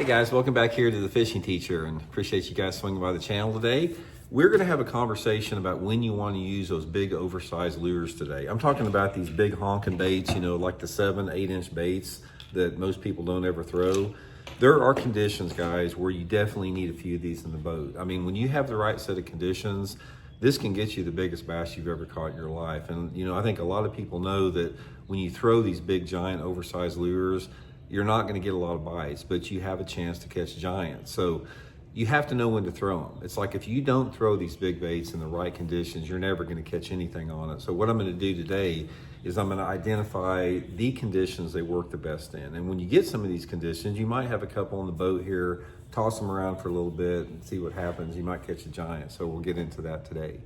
guys, welcome back here to the Fishing Teacher, and appreciate you guys swinging by the channel today. We're going to have a conversation about when you want to use those big oversized lures today. I'm talking about these big honking baits, you know, like the 7-8 inch baits that most people don't ever throw. There are conditions, guys, where you definitely need a few of these in the boat. I mean, when you have the right set of conditions, this can get you the biggest bass you've ever caught in your life. And, you know, I think a lot of people know that when you throw these big, giant, oversized lures, you're not going to get a lot of bites, but you have a chance to catch giants. So you have to know when to throw them. It's like if you don't throw these big baits in the right conditions, you're never going to catch anything on it. So what I'm going to do today is I'm going to identify the conditions they work the best in. And when you get some of these conditions, you might have a couple on the boat here, toss them around for a little bit and see what happens. You might catch a giant. So we'll get into that today.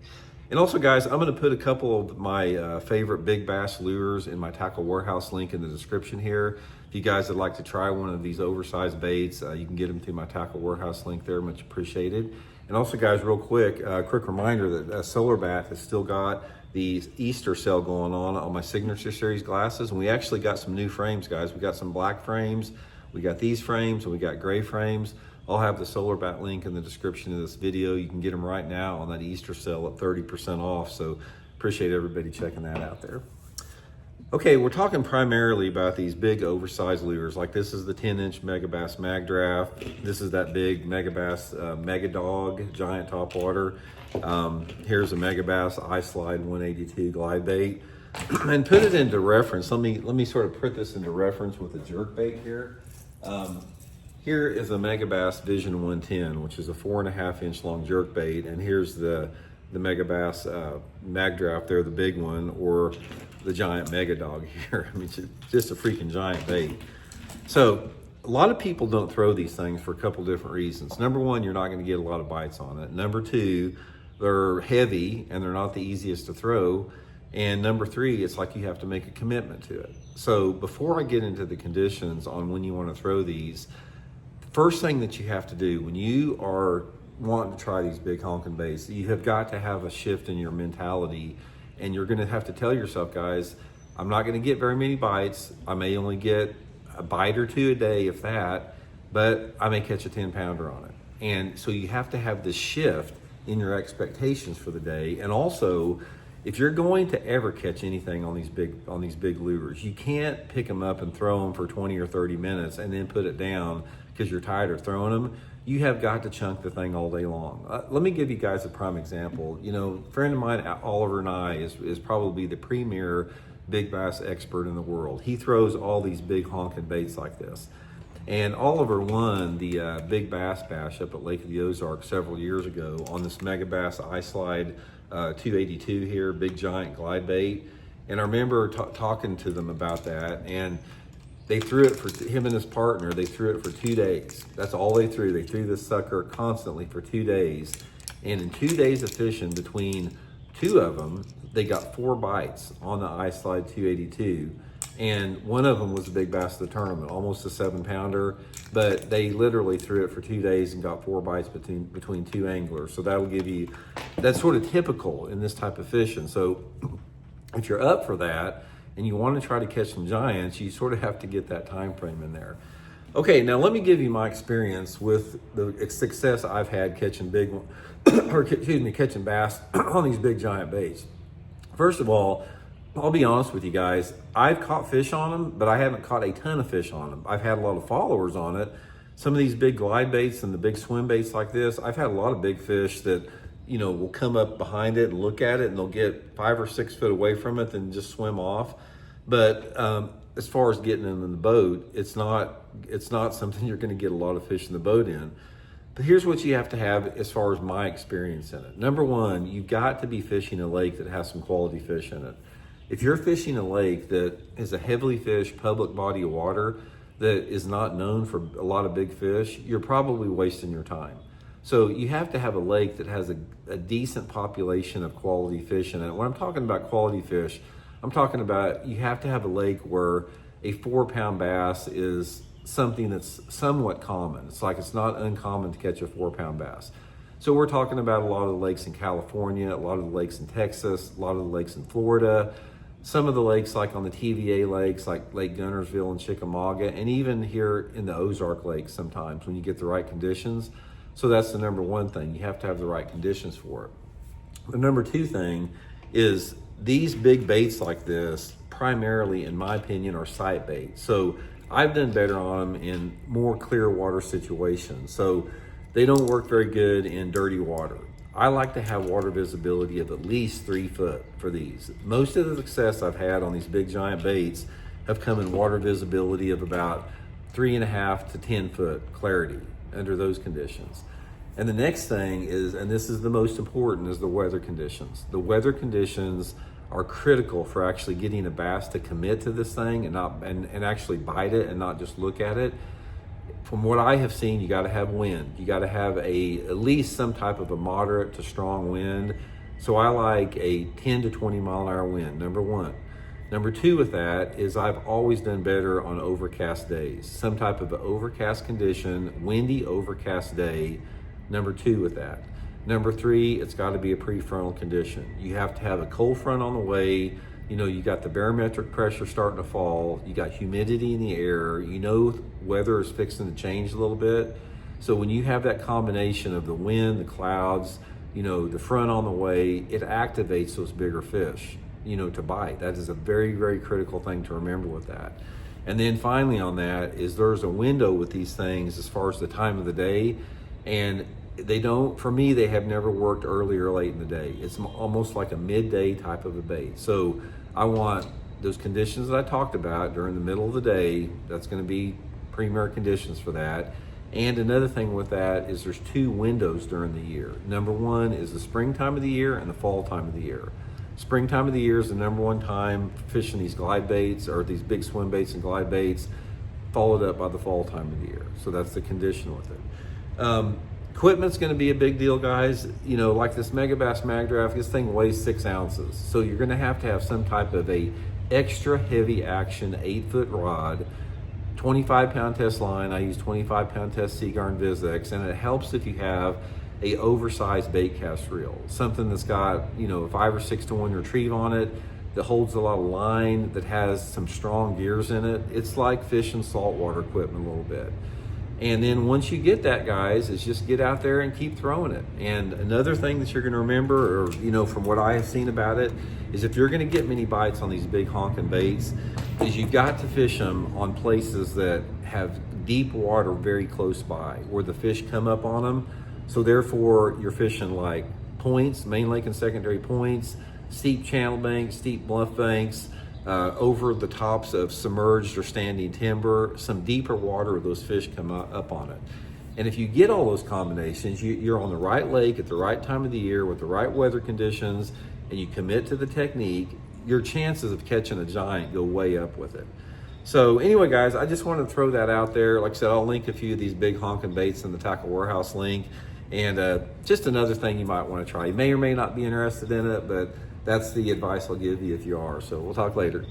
And also, guys, I'm going to put a couple of my favorite big bass lures in my Tackle Warehouse link in the description here. If you guys would like to try one of these oversized baits, you can get them through my Tackle Warehouse link there. Much appreciated. And also, guys, real quick reminder that Solar Bath has still got the Easter sale going on my Signature Series glasses. And we actually got some new frames, guys. We got some black frames, we got these frames, and we got gray frames. I'll have the Solar Bat link in the description of this video. You can get them right now on that Easter sale at 30% off. So appreciate everybody checking that out there. Okay, we're talking primarily about these big oversized lures. Like this is the 10-inch Megabass Mag Draft. This is that big Megabass Mega Dog Giant Topwater. Here's a Megabass iSlide 182 Glidebait. And put it into reference. Let me sort of put this into reference with a jerkbait here. Here is a Megabass Vision 110, which is a 4.5 inch long jerkbait, and here's the Megabass Mag Draft there, the big one, or the giant Mega Dog here. I mean, it's just a freaking giant bait. So a lot of people don't throw these things for a couple different reasons. Number one, you're not going to get a lot of bites on it. Number two, they're heavy and they're not the easiest to throw. And number three, it's like you have to make a commitment to it. So before I get into the conditions on when you want to throw these, first thing that you have to do when you are wanting to try these big honking baits, you have got to have a shift in your mentality, and you're going to have to tell yourself, guys, I'm not going to get very many bites. I may only get a bite or two a day, if that, but I may catch a 10-pounder on it. And so you have to have this shift in your expectations for the day. And also, if you're going to ever catch anything on these big lures, you can't pick them up and throw them for 20 or 30 minutes and then put it down because you're tired of throwing them. You have got to chunk the thing all day long. Let me give you guys a prime example. You know, a friend of mine, Oliver Nye, is probably the premier big bass expert in the world. He throws all these big honking baits like this. And Oliver won the Big Bass Bash up at Lake of the Ozarks several years ago on this Megabass iSlide 282 here, big giant glide bait. And I remember talking to them about that, and they threw it for him and his partner. They threw it for 2 days. That's all they threw. They threw this sucker constantly for 2 days. And in 2 days of fishing, between two of them, they got 4 bites on the iSlide 282. And one of them was a big bass of the tournament, almost a 7-pounder. But they literally threw it for 2 days and got 4 bites between 2 anglers. So that'll give you, that's sort of typical in this type of fishing. So if you're up for that, and you want to try to catch some giants, you sort of have to get that time frame in there. Okay, now let me give you my experience with the success I've had catching catching bass on these big giant baits. First of all, I'll be honest with you guys, I've caught fish on them, but I haven't caught a ton of fish on them. I've had a lot of followers on it. Some of these big glide baits and the big swim baits like this, I've had a lot of big fish that, you know, will come up behind it and look at it, and they'll get 5 or 6 foot away from it and just swim off. But as far as getting them in the boat, it's not something you're going to get a lot of fish in the boat in. But here's what you have to have as far as my experience in it. Number one, you've got to be fishing a lake that has some quality fish in it. If you're fishing a lake that is a heavily fished public body of water that is not known for a lot of big fish, you're probably wasting your time. So you have to have a lake that has a decent population of quality fish in it. When I'm talking about quality fish, I'm talking about you have to have a lake where a 4-pound bass is something that's somewhat common. It's like it's not uncommon to catch a 4-pound bass. So we're talking about a lot of the lakes in California, a lot of the lakes in Texas, a lot of the lakes in Florida. Some of the lakes, like on the TVA lakes, like Lake Gunnersville and Chickamauga, and even here in the Ozark Lakes sometimes when you get the right conditions. So that's the number one thing. You have to have the right conditions for it. The number two thing is these big baits like this, primarily, in my opinion, are sight baits. So I've done better on them in more clear water situations. So they don't work very good in dirty water. I like to have water visibility of at least 3 foot for these. Most of the success I've had on these big giant baits have come in water visibility of about 3.5 to 10 foot clarity under those conditions. And the next thing is, and this is the most important, is the weather conditions. The weather conditions are critical for actually getting a bass to commit to this thing and actually bite it and not just look at it. From what I have seen, you got to have wind. You got to have at least some type of a moderate to strong wind. So I like a 10 to 20 mile an hour wind, number one. Number two with that is I've always done better on overcast days. Some type of an overcast condition, windy overcast day, number two with that. Number three, it's got to be a prefrontal condition. You have to have a cold front on the way. You know, you got the barometric pressure starting to fall. You got humidity in the air. You know, weather is fixing to change a little bit. So when you have that combination of the wind, the clouds, you know, the front on the way, it activates those bigger fish, you know, to bite. That is a very, very critical thing to remember with that. And then finally on that is there's a window with these things as far as the time of the day. And they don't, for me, they have never worked early or late in the day. It's almost like a midday type of a bait. So I want those conditions that I talked about during the middle of the day. That's going to be premier conditions for that. And another thing with that is there's 2 windows during the year. Number one is the springtime of the year and the fall time of the year. Springtime of the year is the number one time fishing these glide baits or these big swim baits and glide baits, followed up by the fall time of the year. So that's the condition with it. Equipment's going to be a big deal, guys. You know, like this Megabass Mag Draft, this thing weighs 6 ounces. So you're going to have some type of a extra heavy action 8-foot rod, 25-pound test line. I use 25-pound test Seagarn Vizex, and it helps if you have a oversized bait cast reel, something that's got, you know, a 5 or 6 to 1 retrieve on it, that holds a lot of line, that has some strong gears in it. It's like fishing saltwater equipment a little bit. And then once you get that, guys, is just get out there and keep throwing it. And another thing that you're going to remember, or, you know, from what I have seen about it, is if you're going to get many bites on these big honking baits, is you've got to fish them on places that have deep water very close by, where the fish come up on them. So therefore, you're fishing like points, main lake and secondary points, steep channel banks, steep bluff banks, over the tops of submerged or standing timber, some deeper water where those fish come up on it. And if you get all those combinations, you're on the right lake at the right time of the year with the right weather conditions, and you commit to the technique, your chances of catching a giant go way up with it. So anyway, guys, I just wanted to throw that out there. Like I said, I'll link a few of these big honking baits in the Tackle Warehouse link. And just another thing you might want to try. You may or may not be interested in it, but that's the advice I'll give you if you are. So we'll talk later.